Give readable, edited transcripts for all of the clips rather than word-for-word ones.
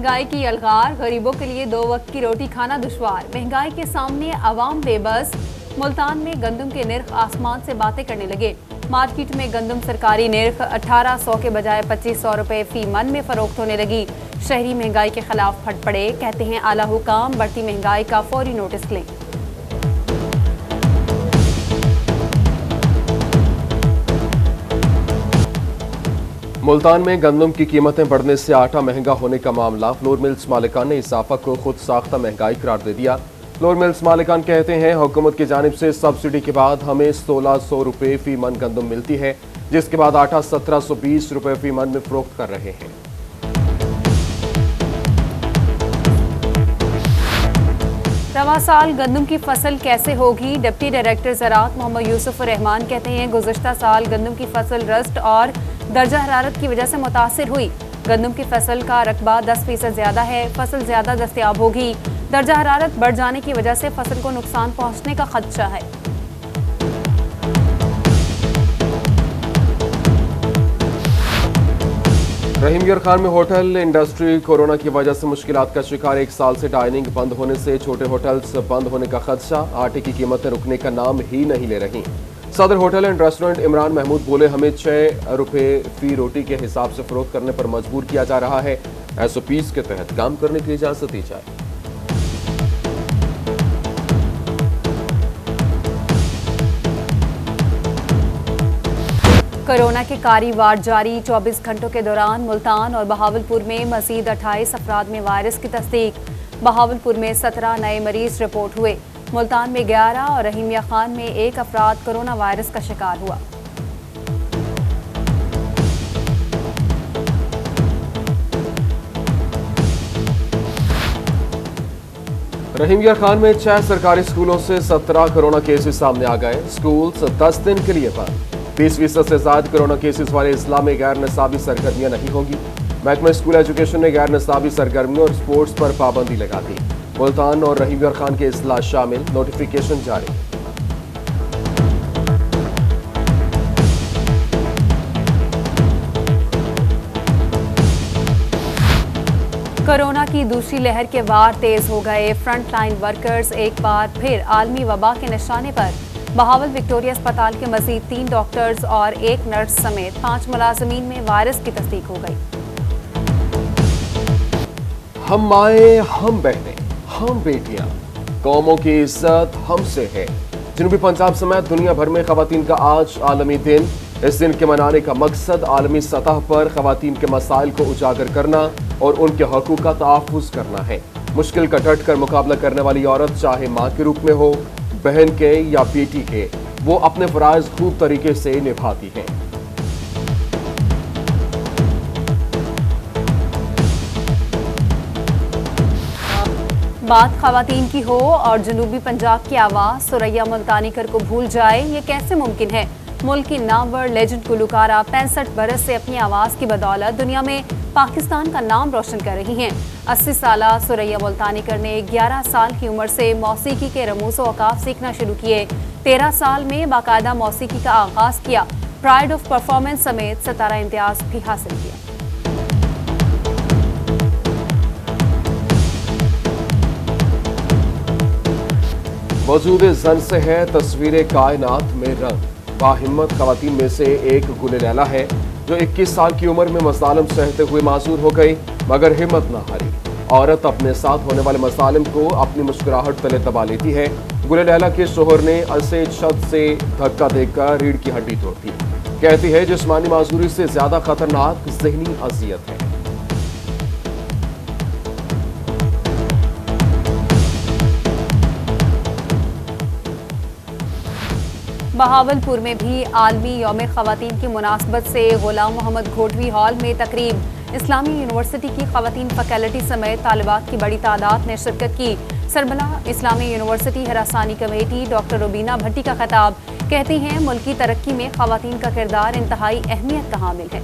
महंगाई की यलगार, गरीबों के लिए 2 वक्त की रोटी खाना दुश्वार। महंगाई के सामने अवाम बेबस। मुल्तान में गंदम के निर्ख आसमान से बातें करने लगे। मार्केट में गंदम सरकारी निर्ख 1800 के बजाय 2500 रुपए फी मन में फरोख्त होने लगी। शहरी महंगाई के खिलाफ फट पड़े। कहते हैं आला हुकाम बढ़ती महंगाई का फौरी नोटिस लें। मुल्तान में गंदम की कीमतें बढ़ने से आटा महंगा होने का मामला। फ्लोर मिल्स मालिकान ने इजाफा को खुद साख्ता महंगाई करार दे दिया। फ्लोर मिल्स मालिकान कहते हैं हुकूमत की जानिब से सब्सिडी के बाद हमें 1600 रुपए फी मन गंदम मिलती है, जिसके बाद आटा 1720 रुपए फी मन में फरोख्त कर रहे हैं। रवा साल गंदम की फसल कैसे होगी? डिप्टी डायरेक्टर ज़राअत मोहम्मद यूसुफ रहमान कहते हैं गुज़श्ता साल गंदम की फसल रस्ट और दर्जा हरारत की वजह से मुतासिर हुई। गंदम की फसल का रकबा 10% ज्यादा है। फसल ज्यादा दस्तयाब होगी। दर्जा हरारत बढ़ जाने की वजह से फसल को नुकसान पहुंचने का खदशा है। रहीम यर खान में होटल इंडस्ट्री कोरोना की वजह से मुश्किलात का शिकार। 1 साल से डाइनिंग बंद होने से छोटे होटल्स बंद होने का खदशा। आटे की कीमतें रुकने का नाम ही नहीं ले रही। Sadar hotel and restaurant Imran Mahmood बोले हमें 6 रुपए फी रोटी के हिसाब से फरोख्त करने पर मजबूर किया जा रहा है। SOPs के तहत काम करने की इजाजत दी जाए। कोरोना के कारी वार्ड जारी। 24 घंटों के दौरान मुल्तान और बहावलपुर में मजीद 28 अफराद में वायरस की तस्दीक। बहावलपुर में 17 नए मरीज रिपोर्ट हुए। मुल्तान में 11 और रहीमिया खान में 1 अफराद कोरोना वायरस का शिकार हुआ। रहीमिया खान में 6 सरकारी स्कूलों से 17 कोरोना केसेस सामने आ गए। स्कूल 10 दिन के लिए बंद। 20% से ज्यादा कोरोना केसेस वाले इस्लाम में गैर निसाबी सरगर्मियां नहीं होंगी। महकमा स्कूल एजुकेशन ने गैर निसाबी सरगर्मियों और स्पोर्ट्स पर पाबंदी लगा दी। मुल्तान और रहीमिया खान के इस्लाह शामिल। नोटिफिकेशन जारी। कोरोना की दूसरी लहर के वार तेज हो गए। फ्रंट लाइन वर्कर्स एक बार फिर आलमी वबा के निशाने पर। बहावल विक्टोरिया अस्पताल के मजीद 3 डॉक्टर्स और 1 नर्स समेत 5 मुलाजमीन में वायरस की तस्दीक हो गई। हम माए, हम बहनें, हम बेटियां, कौमों की इज्जत हमसे है। जनूबी पंजाब समेत दुनिया भर में खवातीन का आज आलमी दिन। इस दिन के मनाने का मकसद आलमी सतह पर खवातीन के मसाइल को उजागर करना और उनके हकूक का तहफ़्फ़ुज़ करना है। मुश्किल का डट कर मुकाबला करने वाली औरत चाहे माँ के रूप में हो, बहन के या बेटी के, वो अपने फराइज खूब तरीके से निभाती है। बात खवातीन की हो और जनूबी पंजाब की आवाज सुरैया मुल्तानीकर को भूल जाए, ये कैसे मुमकिन है? मुल्क की नामवर लेजेंड गुलकारा 65 बरस से अपनी आवाज की बदौलत दुनिया में पाकिस्तान का नाम रोशन कर रही हैं। 80 साला सुरैया मुल्तानीकर ने 11 साल की उम्र से मौसीकी के रमूज़ औकाफ सीखना शुरू किए। 13 साल में बाकायदा मौसीकी का आगाज किया। प्राइड ऑफ परफॉर्मेंस समेत 17 इम्तियाज भी हासिल किया। मौजूद जन से है तस्वीर कायनात में रंग। बाहिम्मत खवातीन में से एक गुल लैला है जो 21 साल की उम्र में मसालिम सहते हुए माजूर हो गई, मगर हिम्मत न हारी। औरत अपने साथ होने वाले मसालिम को अपनी मुस्कुराहट तले दबा लेती है। गुल लैला के शोहर ने उसे छत से धक्का देकर रीढ़ की हड्डी तोड़ दी। कहती है जिस्मानी माजूरी से ज्यादा खतरनाक ज़हनी अजियत है। बहावलपुर में भी आलमी यौम खवातीन की मुनासबत से गुलाम मोहम्मद घोटवी हॉल में तकरीब। इस्लामी यूनिवर्सिटी की खवातीन फैकल्टी समेत तालिबात की बड़ी तादाद ने शिरकत की। सरबराह इस्लामी यूनिवर्सिटी हरासानी कमेटी डॉक्टर रुबीना भट्टी का खिताब। कहती हैं मुल्की तरक्की में खवातीन का किरदार इंतहाई अहमियत का हामिल है।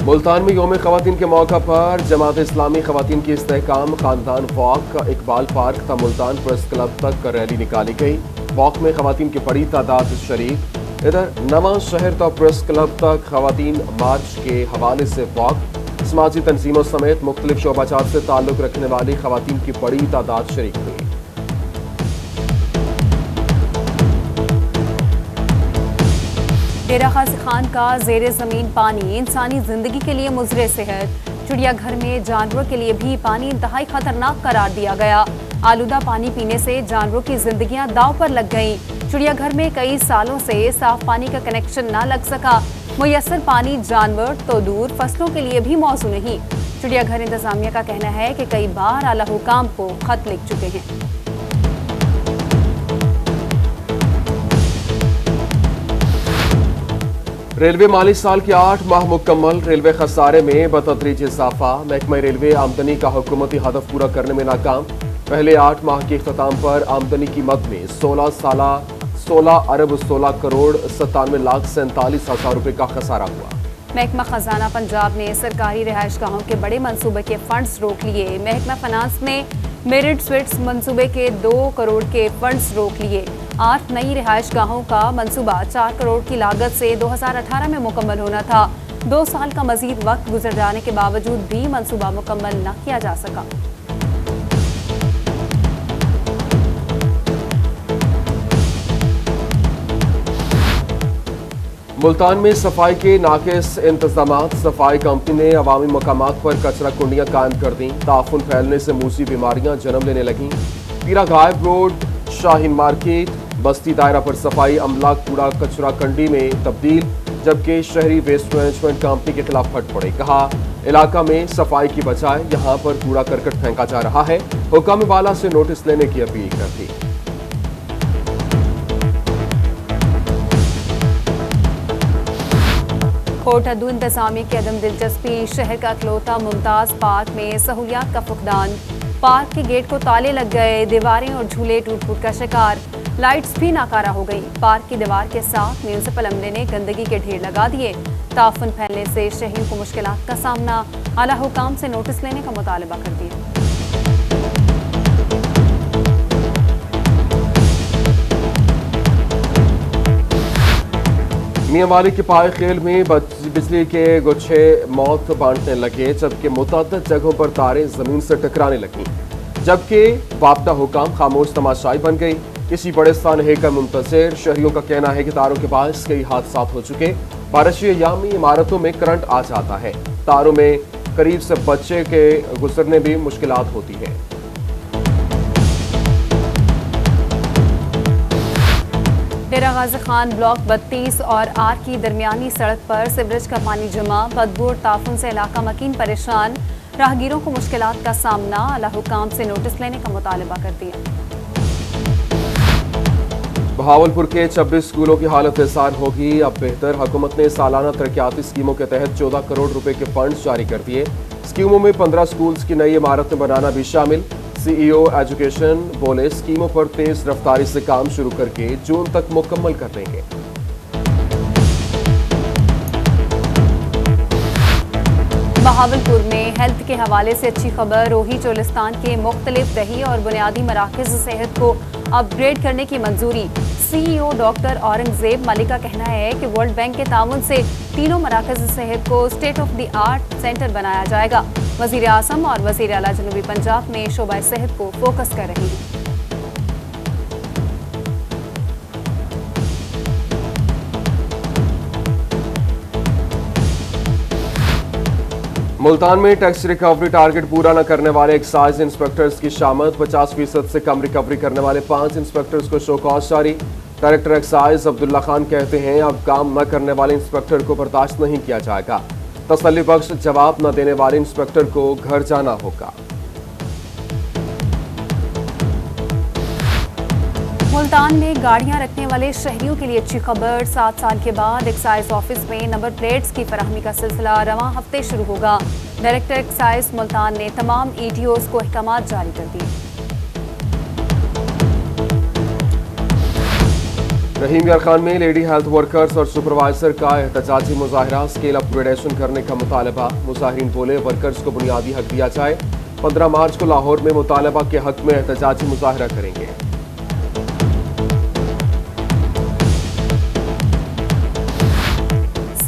मुल्तान में यौम खवातीन के मौका पर जमात इस्लामी खवातीन की इस्तेहकाम खानदान वॉक का इकबाल पार्क था मुल्तान प्रेस क्लब तक रैली निकाली गई। वॉक में खवातीन की बड़ी तादाद शरीक। इधर नवा शहर तो प्रेस क्लब तक खवातीन मार्च के हवाले से वॉक। समाजी तंजीमों समेत मुख्तलिफ शोबाजात से ताल्लुक रखने वाली खवातीन की बड़ी तादाद शरीक हुई। डेरा गाजी खान का जेर जमीन पानी इंसानी जिंदगी के लिए मुजरे सेहत। चिड़ियाघर में जानवरों के लिए भी पानी इंतहाई खतरनाक करार दिया गया। आलूदा पानी पीने से जानवरों की जिंदगियां दांव पर लग गईं। चिड़ियाघर में कई सालों से साफ पानी का कनेक्शन न लग सका। मुयस्सर पानी जानवर तो दूर फसलों के लिए भी मौजूद नहीं। चिड़ियाघर इंतजामिया का कहना है कि कई बार आला हुकाम को खत लिख चुके हैं। रेलवे माली साल के 8 माह मुकम्मल। रेलवे खसारे में बतदरीज इजाफा। महकमा रेलवे आमदनी का हुकूमती हदफ पूरा करने में नाकाम। पहले 8 माह के इख्तिताम पर आमदनी की मद में 16 अरब 16 करोड़ 97,47,000 रुपए का खसारा हुआ। महकमा खजाना पंजाब ने सरकारी रिहायशगाहों के बड़े मंसूबे के फंड्स रोक लिए। महकमा फाइनेंस ने मेरिट स्वीट्स मंसूबे के 2 करोड़ के फंड्स रोक लिए। 8 नई रिहायशगाहों का मंसूबा 4 करोड़ की लागत से 2018 में मुकम्मल होना था। 2 साल का मजीद वक्त गुजर जाने के बावजूद भी मंसूबा मुकम्मल न किया जा सका। मुल्तान में सफाई के नाकिस इंतजामात। सफाई कंपनी ने अवामी मकामात पर कचरा कुंडियां कायम कर दी। ताफुन फैलने से मूसी बीमारियां जन्म लेने लगीं। पीरा गायब रोड, शाहीन मार्केट, बस्ती दायरा पर सफाई अमला कूड़ा कचरा कंडी में तब्दील। जबकि शहरी वेस्ट मैनेजमेंट कंपनी के खिलाफ फट पड़े। कहा इलाका में सफाई की बजाय यहां पर कूड़ा करकट फेंका जा रहा है। हुकाम वाला से नोटिस लेने की अपील कर दी। कोट अदू इंतजामिया की अदम दिलचस्पी। शहर का अखलौता मुमताज पार्क में सहूलियात का फुकदान। पार्क के गेट को ताले लग गए। दीवारें और झूले टूट फूट का शिकार। लाइट्स भी नाकारा हो गई। पार्क की दीवार के साथ म्यूनिसिपल अमले ने गंदगी के ढेर लगा दिए। ताफुन फैलने से शहरियों को मुश्किलात का सामना। आला हुकाम से नोटिस लेने का मुतालबा कर दिया। मियां वाली के पाए खेल में बिजली के गुच्छे मौत बांटने लगे। जबकि मुतअद्दिद जगहों पर तारें जमीन से टकराने लगी। जबकि वापदा हुकाम खामोश तमाशाई बन गई। किसी बड़े स्थान हेकर मुंतजर। शहरियों का कहना है कि तारों के बायस कई हादसा हो चुके। बारिशी अय्याम में इमारतों में करंट आ जाता है। तारों में करीब से बच्चे के गुजरने भी मुश्किलात होती है। डेरा गाजी खान ब्लॉक 32 और आर की दरमियानी सड़क पर सीवरेज का पानी जमा। बदबू और ताफुन से इलाका मकीन परेशान। राहगीरों को मुश्किलात का सामना। आला हुकाम से नोटिस लेने का मुतालबा कर दिया। बहावलपुर के 26 स्कूलों की हालत इसार होगी अब बेहतर। हुकूमत ने सालाना तरक्याती स्कीमों के तहत 14 करोड़ रुपए के फंड जारी कर दिए। स्कीमों में 15 स्कूल्स की नई इमारतें बनाना भी शामिल। सीईओ एजुकेशन बोले स्कीमों पर तेज रफ्तारी से काम शुरू करके जून तक मुकम्मल कर देंगे। बहावलपुर में हेल्थ के हवाले से अच्छी खबर। रोही चोलिस्तान के मुख्तलिफ दही और बुनियादी मराकज़ सेहत को अपग्रेड करने की मंजूरी। सीईओ डॉक्टर औरंगजेब मलिक का कहना है कि वर्ल्ड बैंक के ताउन से तीनों मराकज़ सेहत को state of the art centre बनाया जाएगा। वज़ीर आज़म और वज़ीर आला जनूबी पंजाब में शोबा सेहत को फोकस कर रहे हैं। मुल्तान में टैक्स रिकवरी टारगेट पूरा न करने वाले एक्साइज इंस्पेक्टर्स की शामत। 50% से कम रिकवरी करने वाले 5 इंस्पेक्टर्स को शो कॉज जारी। डायरेक्टर एक्साइज अब्दुल्ला खान कहते हैं अब काम न करने वाले इंस्पेक्टर को बर्दाश्त नहीं किया जाएगा। तसल्ली बख्श जवाब न देने वाले इंस्पेक्टर को घर जाना होगा। मुल्तान में गाड़ियां रखने वाले शहरियों के लिए अच्छी खबर। 7 साल के बाद एक्साइज ऑफिस में नंबर प्लेट्स की फराहमी का सिलसिला रवां हफ्ते शुरू होगा। डायरेक्टर एक्साइज मुल्तान ने तमाम ETOs को अहकामात जारी कर दिए। रहीम यार खान में लेडी हेल्थ वर्कर्स और सुपरवाइजर का एहतजाजी मुजाहरा। स्केल अपग्रेडेशन करने का मुतालबा। मुजाहिरीन बोले वर्कर्स को बुनियादी हक दिया जाए। 15 मार्च को लाहौर में मुतालबा के हक में एहतजाजी मुजाहरा करेंगे।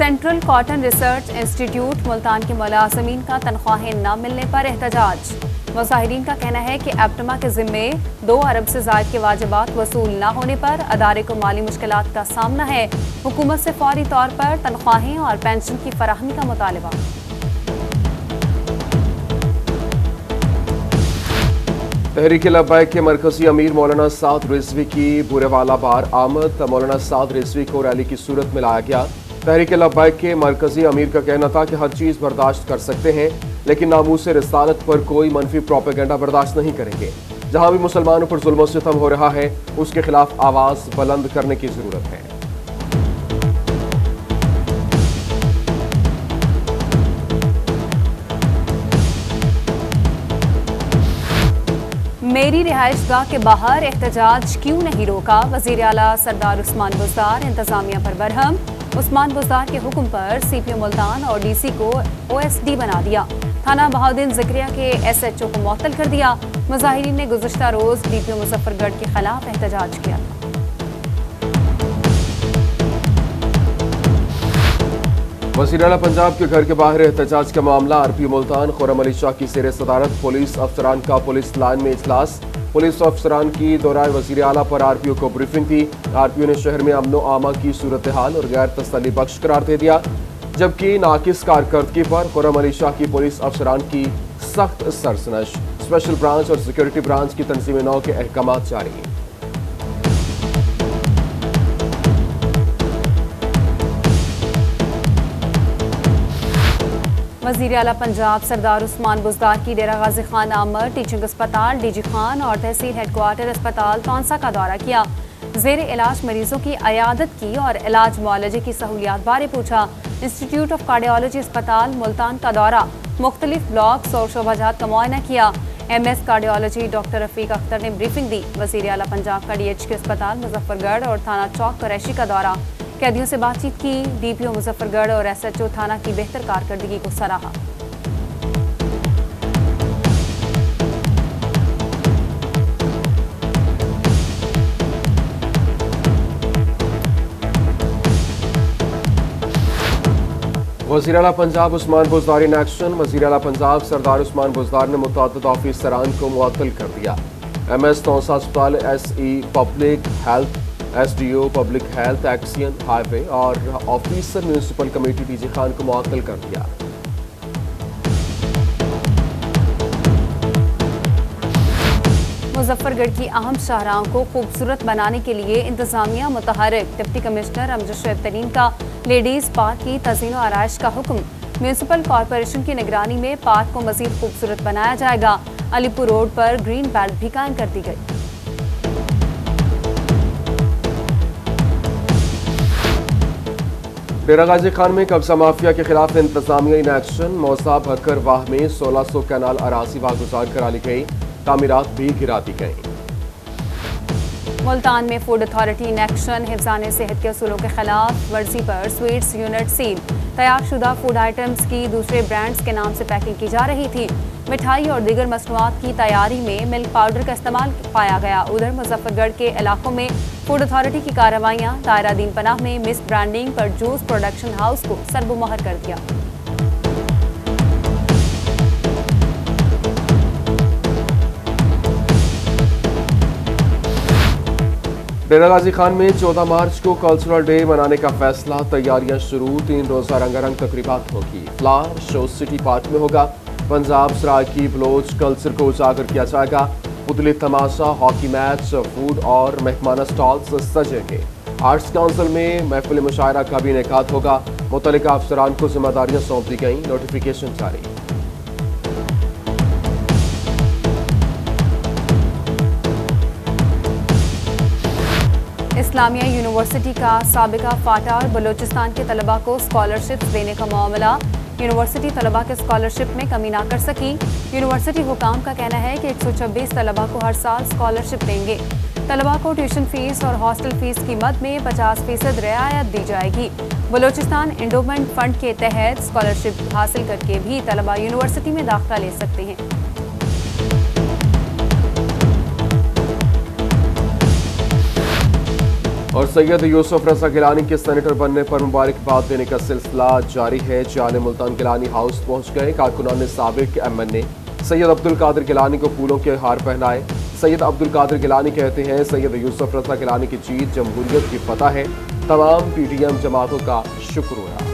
Central cotton research institute Multan के मुलाजमीन का तनख्वाहें न मिलने पर एहतजाज। मुजाहिरीन का कहना है कि एप्टमा के जिम्मे 2 अरब से ज़ायद के वाजिबात वसूल न होने पर अदारे को माली मुश्किलात का सामना है। हुकूमत से फौरी तौर पर तनख्वाहें और पेंशन की फराहमी का मुतालबा। तहरीक लब्बैक के मरकजी अमीर मौलाना साद रिजवी की बुरेवाला बार आमद। मौलाना साद रिजवी को रैली की सूरत में लाया गया। तहरीक लब्बैक के मरकजी अमीर का कहना था कि हर चीज बर्दाश्त कर सकते हैं, लेकिन नामूस रिसालत पर कोई मनफी प्रोपेगेंडा बर्दाश्त नहीं करेंगे। जहां भी मुसलमानों पर जुल्म सितम हो रहा है, उसके खिलाफ आवाज बुलंद करने की जरूरत है। मेरी रिहाइशगाह के बाहर एहतजाज क्यों नहीं रोका? वजीर आला सरदार उस्मान बुज़दार इंतजामिया पर बरहम। उस्मान बुज़दार के हुक्म पर CPO मुल्तान और DC को OSD बना दिया। थाना बहाउद्दीन ज़िक्रिया के SHO को मुअत्तल कर दिया। मुजाहिरीन ने गुज़िश्ता रोज DPO मुजफ्फरगढ़ के खिलाफ एहतजाज किया था। वज़ीर आला पंजाब के घर के बाहर एहतजाज का मामला। RPO मुल्तान खुर्रम अली शाह की ज़ेर सदारत पुलिस अफसरान का पुलिस लाइन में इजलास। पुलिस अफसरान की दौरान वज़ीर आला पर RPO को ब्रीफिंग थी। RPO ने शहर में अमनो आमा की सूरत हाल और गैर तसल्ली बख्श करार दे दिया, जबकि नाकिस कारकर्दगी पर खुर्रम अली शाह की पुलिस अफसरान की सख्त सरसनश। स्पेशल ब्रांच और सिक्योरिटी ब्रांच की तंजीम नौ के अहकाम जारी। वज़ीर आला पंजाब सरदार उस्मान बुज़दार की डेरा गाजी खान आमर टीचिंग अस्पताल DG खान और तहसील हेडक्वार्टर अस्पताल तौंसा का दौरा किया। ज़ेर इलाज मरीजों की अयादत की और इलाज मुआलजे की सहूलियात बारे पूछा। इंस्टीट्यूट ऑफ कार्डियोलॉजी अस्पताल मुल्तान का दौरा, मुख्तलिफ ब्लॉक्स और शोबाजात का मुआयना किया। MS cardiology doctor Rafiq Akhtar ने ब्रीफिंग दी। वज़ीर आला पंजाब का DHQ अस्पताल मुजफ्फरगढ़ और थाना चौक कुरैशी का दौरा, कैदियों से बातचीत की। DPO मुजफ्फरगढ़ और SHO थाना की बेहतर कारकर्दगी को सराहा। वज़ीर आला पंजाब उस्मान बुज़दार इन एक्शन। वज़ीर आला पंजाब सरदार उस्मान बुज़दार ने मुतअद्दिद ऑफिसरान को मुअत्तल कर दिया। MS तौंसा अस्पताल SE public health, SDO public health, XEN highway और officer municipal committee DG Khan को मुअत्तल कर दिया। मुजफ्फरगढ़ की अहम शाहराहों को खूबसूरत बनाने के लिए इंतजामिया मुतहरिक। डिप्टी कमिश्नर अमजद शोएब तरीन का लेडीज पार्क की तज़ीन व आराइश का हुक्म। म्यूनिसिपल कॉरपोरेशन की निगरानी में पार्क को मजीद खूबसूरत बनाया जाएगा। अलीपुर रोड पर ग्रीन बेल्ट भी कायम कर दी गई। डेरा गाजी खान में कब्जा माफिया के खिलाफ इंतजामिया इन एक्शन। मौसा भक्कर वाह में 1600 कैनाल अराजी वागुजार करा ली गई, तामीरात भी गिरा दी गई। मुल्तान में फूड अथॉरिटी इन एक्शन। हिफ्ज़ान सेहत के असूलों के खिलाफ वर्जी पर स्वीट्स यूनिट सील। तैयारशुदा फूड आइटम्स की दूसरे ब्रांड्स के नाम से पैकिंग की जा रही थी। मिठाई और दीगर मसनूआत की तैयारी में मिल्क पाउडर का इस्तेमाल पाया गया। उधर मुजफ्फरगढ़ के इलाकों में फूड अथॉरिटी की कार्रवाइयाँ। दायरा दीन पनाह में मिस ब्रांडिंग पर जूस प्रोडक्शन हाउस को सरबोमोहर कर दिया। डेरा गाजी खान में 14 मार्च को कल्चरल डे मनाने का फैसला। तैयारियां शुरू। 3 रोजा रंगारंग तकरीबात होगी। फ्लावर शो सिटी पार्क में होगा। पंजाब सराय की बलोच कल्चर को उजागर किया जाएगा। पुतली तमाशा, हॉकी मैच, फूड और मेहमाना स्टॉल्स सजेंगे। आर्ट्स काउंसिल में महफिल मुशायरा का भी इनेकाद होगा। मुतल्लिका अफसरान को जिम्मेदारियां सौंप दी गई। नोटिफिकेशन जारी। इस्लामिया यूनिवर्सिटी का साबिका फाटा और बलूचिस्तान के तलबा को स्कॉलरशिप देने का मामला। यूनिवर्सिटी तलबा के स्कॉलरशिप में कमी ना कर सकी। यूनिवर्सिटी हुकाम का कहना है कि 126 तलबा को हर साल स्कॉलरशिप देंगे। तलबा को ट्यूशन फीस और हॉस्टल फीस की मद में 50% रियायत दी जाएगी। बलूचिस्तान इंडोमेंट फंड के तहत स्कॉलरशिप हासिल करके भी तलबा यूनिवर्सिटी में दाखिला ले सकते हैं। और सैयद यूसुफ रजा गिलानी के सेनेटर बनने पर मुबारकबाद देने का सिलसिला जारी है। जाने मुल्तान गिलानी हाउस पहुंच गए। कारकुनान ने साबिक MNA सैयद अब्दुल कादिर गिलानी को फूलों के हार पहनाए। सैयद अब्दुल कादिर गिलानी कहते हैं सैयद यूसुफ रजा गिलानी की जीत जमहूरियत की फतह है। तमाम PTM जमातों का शुक्र है।